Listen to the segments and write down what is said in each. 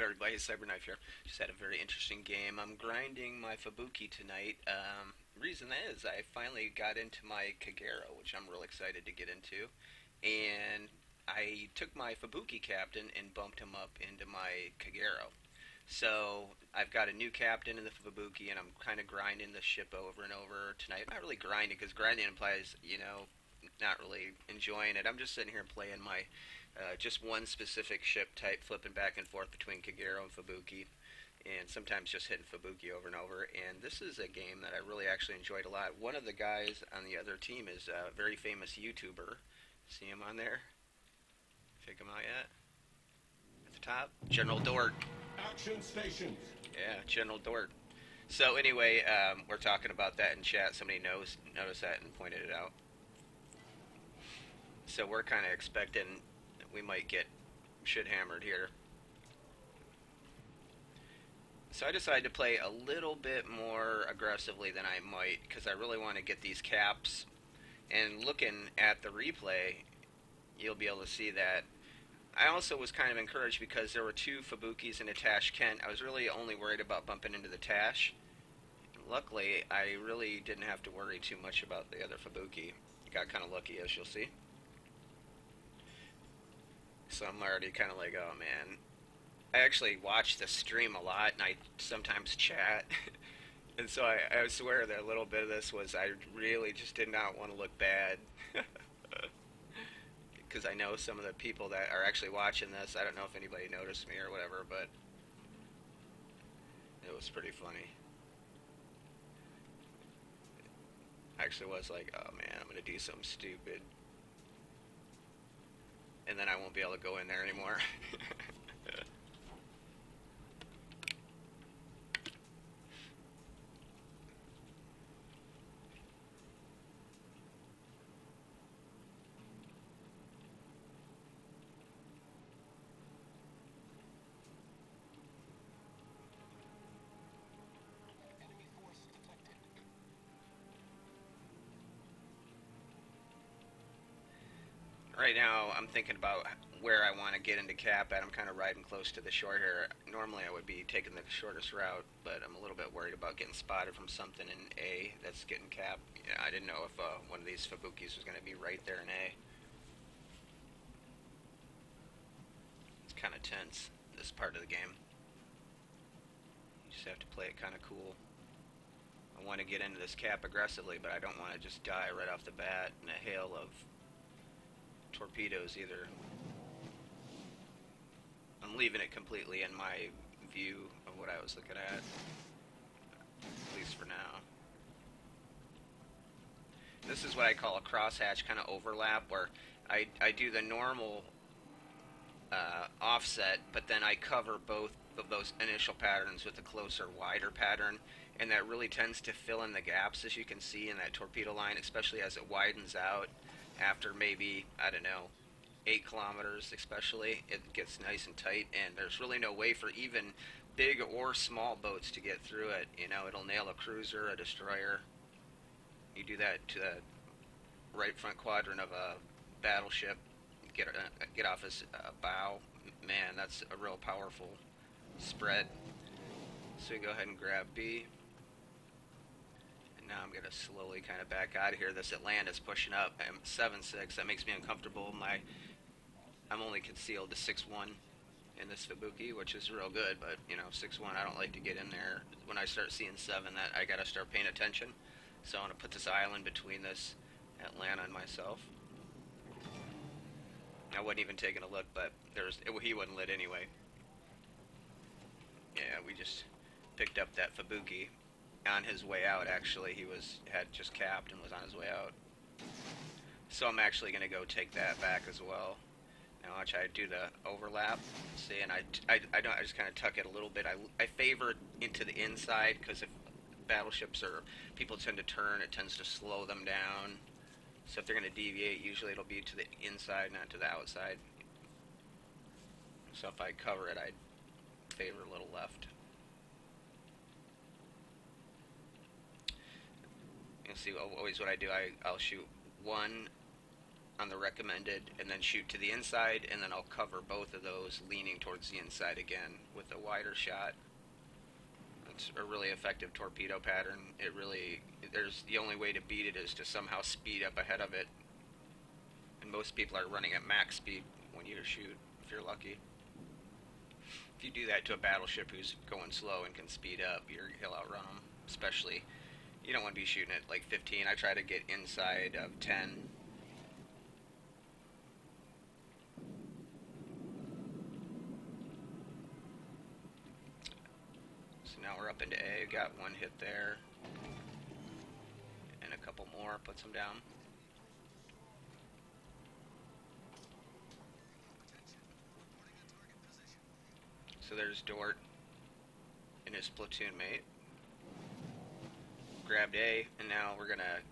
everybody, CyberKnife here. Just had a very interesting game. I'm grinding my Fubuki tonight. Reason is I finally got into my Kagero, which I'm real excited to get into. And I took my Fubuki captain and bumped him up into my Kagero. So I've got a new captain in the Fubuki, and I'm kind of grinding the ship over and over tonight. I'm not really grinding because grinding implies, not really enjoying it. I'm just sitting here playing my just one specific ship type, flipping back and forth between Kagero and Fubuki, and sometimes just hitting Fubuki over and over. And this is a game that I really actually enjoyed a lot. One of the guys on the other team is a very famous YouTuber. See him on there? Check him out yet? At the top, General Dort. Action stations. Yeah, General Dort. So anyway, we're talking about that in chat. Somebody noticed that and pointed it out. So we're kind of expecting we might get shit hammered here. So I decided to play a little bit more aggressively than I might because I really want to get these caps. And looking at the replay, you'll be able to see that. I also was kind of encouraged because there were two Fubukis and a Tash Kent. I was really only worried about bumping into the Tash. Luckily, I really didn't have to worry too much about the other Fubuki. Got kind of lucky, as you'll see. So I'm already kind of like, oh man. I actually watch the stream a lot, and I sometimes chat. And so I swear that a little bit of this was I really just did not want to look bad. Because I know some of the people that are actually watching this. I don't know if anybody noticed me or whatever, but it was pretty funny. I actually was like, oh man, I'm going to do something stupid. And then I won't be able to go in there anymore. Right now, I'm thinking about where I want to get into cap at. I'm kind of riding close to the shore here. Normally, I would be taking the shortest route, but I'm a little bit worried about getting spotted from something in A that's getting cap. Yeah, I didn't know if one of these Fubukis was going to be right there in A. It's kind of tense, this part of the game. You just have to play it kind of cool. I want to get into this cap aggressively, but I don't want to just die right off the bat in a hail of torpedoes either. I'm leaving it completely in my view of what I was looking at least for now. This is what I call a crosshatch kind of overlap, where I do the normal offset, but then I cover both of those initial patterns with a closer, wider pattern, and that really tends to fill in the gaps, as you can see in that torpedo line, especially as it widens out after maybe, I don't know, 8 kilometers especially. It gets nice and tight, and there's really no way for even big or small boats to get through it. It'll nail a cruiser, a destroyer. You do that to the right front quadrant of a battleship, get off his bow. Man, that's a real powerful spread. So we go ahead and grab B. And now I'm going to slowly kind of back out of here. This Atlantis pushing up. I'm 7-6. That makes me uncomfortable. I'm only concealed to 6-1 in this Fubuki, which is real good, but 6-1, I don't like to get in there. When I start seeing 7, that I got to start paying attention. So I want to put this island between this Atlanta and myself. I wasn't even taking a look, but he wasn't lit anyway. Yeah, we just picked up that Fubuki on his way out. Actually, he had just capped and was on his way out. So I'm actually going to go take that back as well. Now watch, I do the overlap. See, and I just kind of tuck it a little bit. I favor it into the inside because if battleships or people tend to turn, it tends to slow them down. So if they're going to deviate, usually it'll be to the inside, not to the outside. So if I cover it, I'd favor a little left. You'll see always what I do. I'll shoot one on the recommended, and then shoot to the inside, and then I'll cover both of those leaning towards the inside again with a wider shot. It's a really effective torpedo pattern. It really, there's the only way to beat it is to somehow speed up ahead of it, and most people are running at max speed when you shoot, if you're lucky. If you do that to a battleship who's going slow and can speed up, he'll outrun them. Especially, you don't want to be shooting at like 15. I try to get inside of 10. So now we're up into A. Got one hit there, and a couple more. Puts them down. So there's Dort and his platoon mate. Grabbed A, and now we're gonna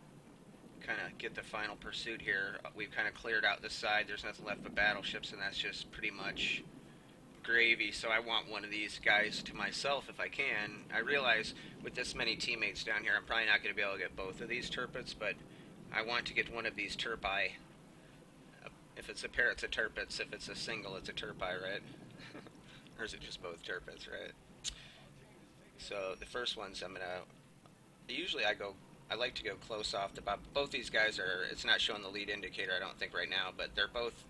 kind of get the final pursuit here. We've kind of cleared out this side. There's nothing left but battleships, and that's just pretty much gravy. So I want one of these guys to myself if I can. I realize with this many teammates down here, I'm probably not going to be able to get both of these turpets, but I want to get one of these turpi. If it's a pair, it's a turpets. If it's a single, it's a turpi, right? Or is it just both turpets, right? So the first ones I'm gonna. Usually I like to go close off the bow. Both these guys are. It's not showing the lead indicator, I don't think right now, but they're both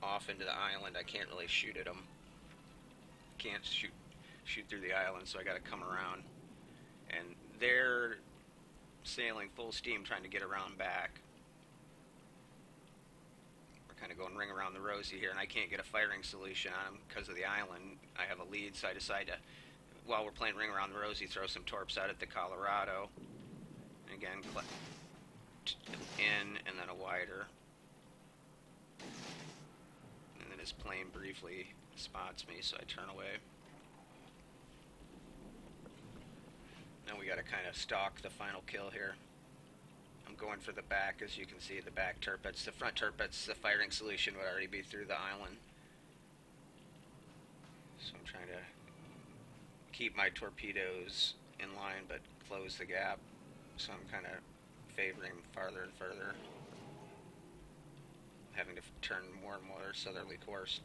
off into the island. I can't really shoot at them. Can't shoot through the island, so I got to come around. And they're sailing full steam, trying to get around back. Kind of going ring around the rosy here, and I can't get a firing solution on them because of the island. I have a lead, so I decide to, while we're playing ring around the rosy, throw some torps out at the Colorado. And again, in, and then a wider. And then his plane briefly spots me, so I turn away. Now we got to kind of stalk the final kill here. I'm going for the back, as you can see, the back turpets. The front turpets, the firing solution would already be through the island. So I'm trying to keep my torpedoes in line, but close the gap. So I'm kind of favoring farther and further, having to turn more and more southerly course.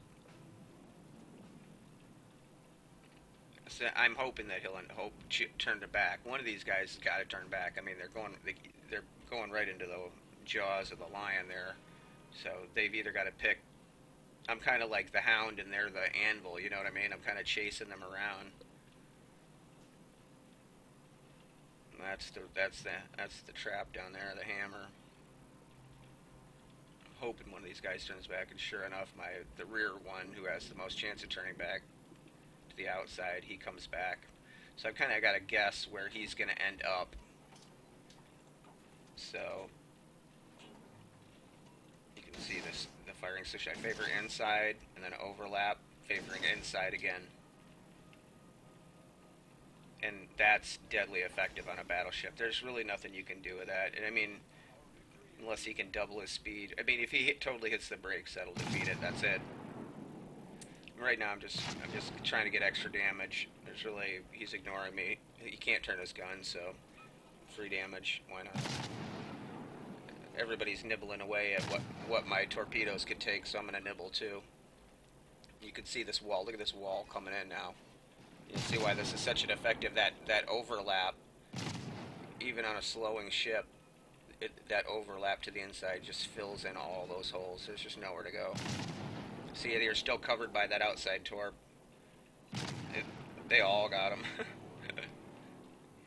So I'm hoping that he'll turn to back. One of these guys has got to turn back. I mean, they're going right into the jaws of the lion there. So they've either got to pick. I'm kind of like the hound and they're the anvil, you know what I mean? I'm kind of chasing them around. That's the trap down there, the hammer. I'm hoping one of these guys turns back, and sure enough, the rear one, who has the most chance of turning back to the outside, he comes back. So I've kind of got to guess where he's going to end up. So you can see the firing station. I favor inside, and then overlap, favoring inside again. And that's deadly effective on a battleship. There's really nothing you can do with that. And I mean, unless he can double his speed. I mean, if he totally hits the brakes, that'll defeat it. That's it. Right now, I'm just trying to get extra damage. He's ignoring me. He can't turn his gun, so free damage. Why not? Everybody's nibbling away at what my torpedoes could take, so I'm gonna nibble too. You can see this wall. Look at this wall coming in now. You'll see why this is such an effective, that overlap, even on a slowing ship, that overlap to the inside just fills in all those holes. There's just nowhere to go. See, they're still covered by that outside torp. They all got them.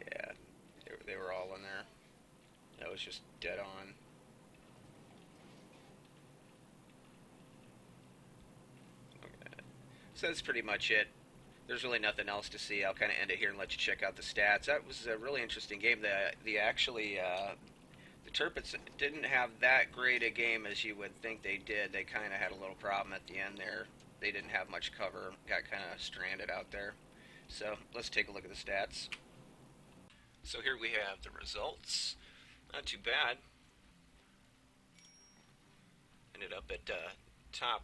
Yeah, they were all in there. That was just dead on. Okay. So that's pretty much it. There's really nothing else to see. I'll kind of end it here and let you check out the stats. That was a really interesting game. The Turpets didn't have that great a game as you would think they did. They kind of had a little problem at the end there. They didn't have much cover. Got kind of stranded out there. So let's take a look at the stats. So here we have the results. Not too bad. Ended up at top.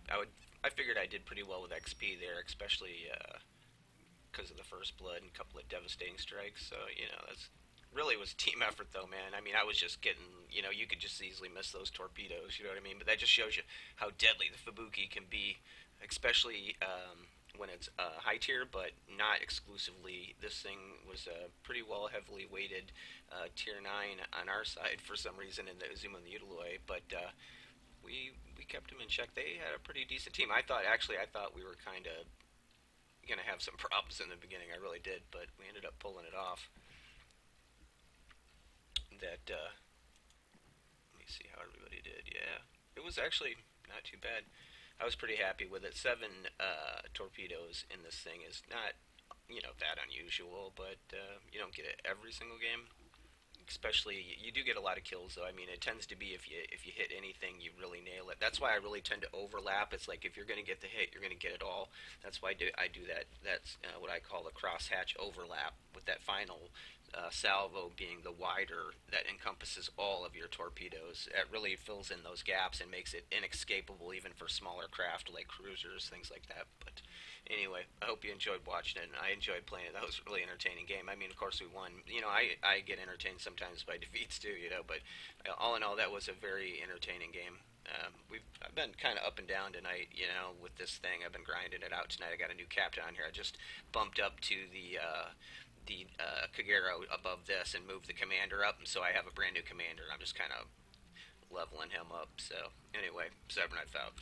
I figured I did pretty well with XP there, especially because of the first blood and a couple of devastating strikes. So, you know, Really was a team effort though, man. I mean, I was just getting, you could just easily miss those torpedoes. You know what I mean? But that just shows you how deadly the Fubuki can be, especially when it's high tier, but not exclusively. This thing was pretty well heavily weighted tier 9 on our side for some reason in the Uzuma and the Utiloi, but we kept them in check. They had a pretty decent team. I thought we were kind of going to have some problems in the beginning. I really did, but we ended up pulling it off. That Let me see how everybody did. Yeah, it was actually not too bad. I was pretty happy with it. Seven torpedoes in this thing is not, that unusual, but you don't get it every single game. Especially, you do get a lot of kills though. I mean, it tends to be if you hit anything, you really nail it. That's why I really tend to overlap. It's like if you're going to get the hit, you're going to get it all. That's why I do that. That's what I call the crosshatch overlap, with that final salvo being the wider that encompasses all of your torpedoes. It really fills in those gaps and makes it inescapable even for smaller craft like cruisers, things like that. But anyway, I hope you enjoyed watching it, and I enjoyed playing it. That was a really entertaining game. I mean, of course, we won. I get entertained sometimes by defeats too, but all in all, that was a very entertaining game. I've been kind of up and down tonight, with this thing. I've been grinding it out tonight. I got a new captain on here. I just bumped up to the Kagero above this and moved the commander up, and so I have a brand new commander. I'm just kind of leveling him up. So anyway, CyberKnife out.